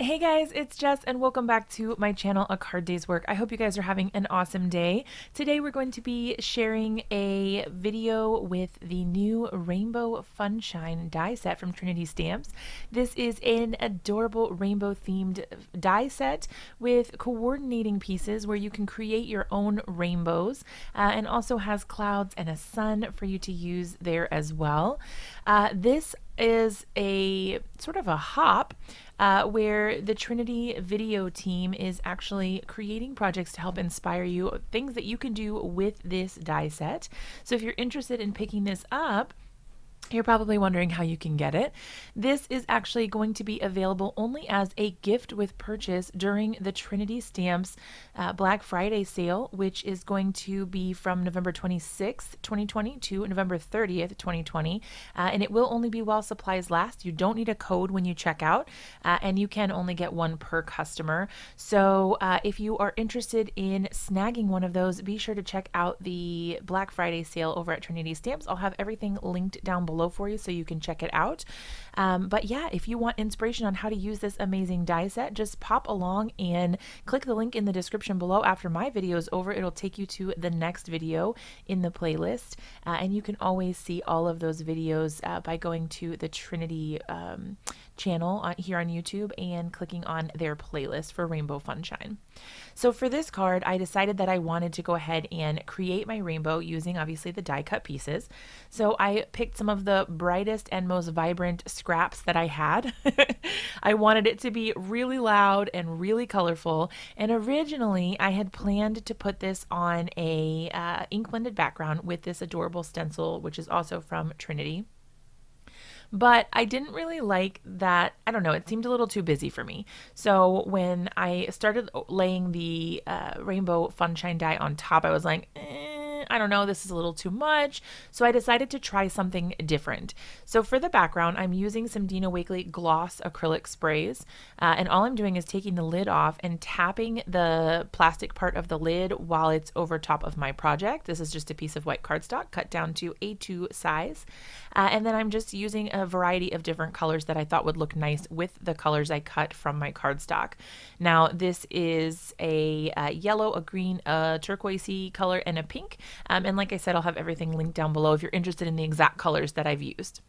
Hey guys, it's Jess and welcome back to my channel, A Card Day's Work. I hope you guys are having an awesome day. Today we're going to be sharing a video with the new Rainbow Funshine die set from Trinity Stamps. This is an adorable rainbow themed die set with coordinating pieces where you can create your own rainbows, and also has clouds and a sun for you to use there as well. This is a sort of a hop where the Trinity video team is actually creating projects to help inspire you, things that you can do with this die set. So if you're interested in picking this up, you're probably wondering how you can get it. This is actually going to be available only as a gift with purchase during the Trinity Stamps Black Friday sale, which is going to be from November 26th, 2020 to November 30th, 2020. And it will only be while supplies last. You don't need a code when you check out, and you can only get one per customer. So if you are interested in snagging one of those, be sure to check out the Black Friday sale over at Trinity Stamps. I'll have everything linked down below for you so you can check it out. But yeah, if you want inspiration on how to use this amazing die set, just pop along and click the link in the description below. After my video is over, it'll take you to the next video in the playlist, and you can always see all of those videos by going to the Trinity channel here on YouTube and clicking on their playlist for Rainbow Funshine. So for this card, I decided that I wanted to go ahead and create my rainbow using obviously the die cut pieces. So I picked some of the brightest and most vibrant scraps that I had. I wanted it to be really loud and really colorful, and originally I had planned to put this on a ink blended background with this adorable stencil, which is also from Trinity. But I didn't really like that. I don't know, it seemed a little too busy for me. So when I started laying the Rainbow Funshine die on top, I was like, I don't know, this is a little too much. So I decided to try something different. So for the background, I'm using some Dina Wakley gloss acrylic sprays. And all I'm doing is taking the lid off and tapping the plastic part of the lid while it's over top of my project. This is just a piece of white cardstock cut down to A2 size. And then I'm just using a variety of different colors that I thought would look nice with the colors I cut from my cardstock. Now this is a yellow, a green, a turquoisey color, and a pink. And like I said, I'll have everything linked down below if you're interested in the exact colors that I've used.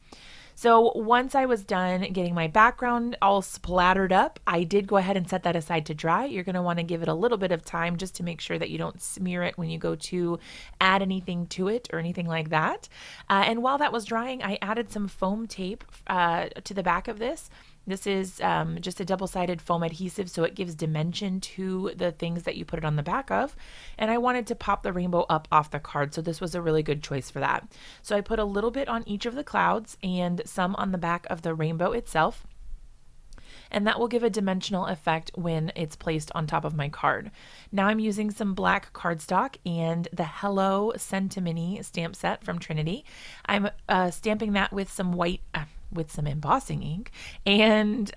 So once I was done getting my background all splattered up, I did go ahead and set that aside to dry. You're going to want to give it a little bit of time just to make sure that you don't smear it when you go to add anything to it or anything like that. And while that was drying, I added some foam tape to the back of this. This is just a double-sided foam adhesive, so it gives dimension to the things that you put it on the back of. And I wanted to pop the rainbow up off the card, so this was a really good choice for that. So I put a little bit on each of the clouds and some on the back of the rainbow itself. And that will give a dimensional effect when it's placed on top of my card. Now I'm using some black cardstock and the Hello Senti-mini stamp set from Trinity. I'm stamping that with some white, with some embossing ink, and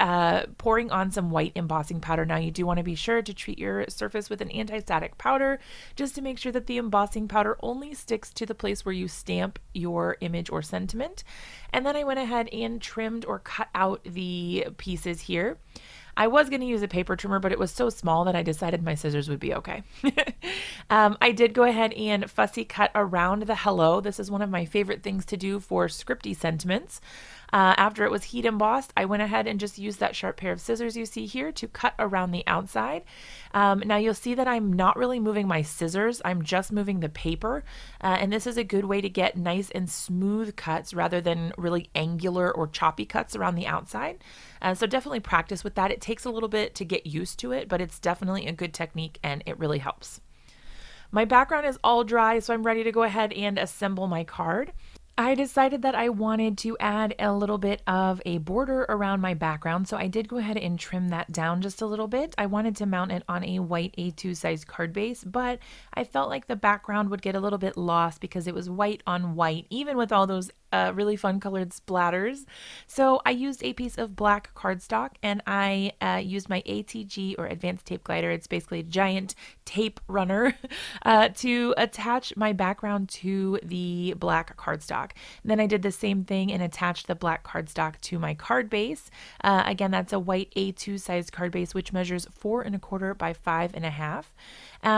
pouring on some white embossing powder. Now you do want to be sure to treat your surface with an anti-static powder just to make sure that the embossing powder only sticks to the place where you stamp your image or sentiment. And then I went ahead and trimmed or cut out the pieces here. I was going to use a paper trimmer, but it was so small that I decided my scissors would be okay. I did go ahead and fussy cut around the hello. This is one of my favorite things to do for scripty sentiments. After it was heat embossed, I went ahead and just used that sharp pair of scissors you see here to cut around the outside. Now you'll see that I'm not really moving my scissors, I'm just moving the paper. And this is a good way to get nice and smooth cuts rather than really angular or choppy cuts around the outside. So definitely practice with that. It takes a little bit to get used to it, but it's definitely a good technique and it really helps. My background is all dry, so I'm ready to go ahead and assemble my card. I decided that I wanted to add a little bit of a border around my background, so I did go ahead and trim that down just a little bit. I wanted to mount it on a white A2 size card base, but I felt like the background would get a little bit lost because it was white on white, even with all those really fun colored splatters. So I used a piece of black cardstock, and I used my ATG, or Advanced Tape Glider. It's basically a giant tape runner to attach my background to the black cardstock. Then I did the same thing and attached the black cardstock to my card base. Again, that's a white A2 size card base, which measures 4 1/4 by 5 1/2.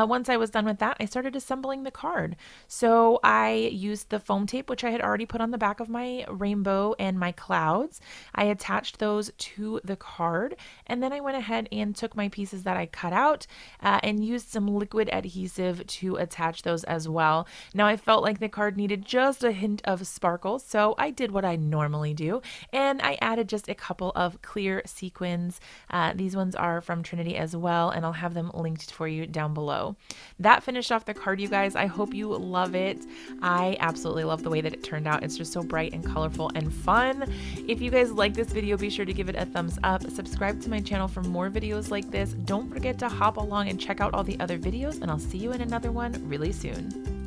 Once I was done with that, I started assembling the card. So I used the foam tape, which I had already put on the back of my rainbow and my clouds. I attached those to the card, and then I went ahead and took my pieces that I cut out and used some liquid adhesive to attach those as well. Now I felt like the card needed just a hint of sparkle, so I did what I normally do, and I added just a couple of clear sequins. These ones are from Trinity as well, and I'll have them linked for you down below. That finished off the card, you guys. I hope you love it. I absolutely love the way that it turned out. It's just so bright and colorful and fun. If you guys like this video, be sure to give it a thumbs up. Subscribe to my channel for more videos like this. Don't forget to hop along and check out all the other videos, and I'll see you in another one really soon.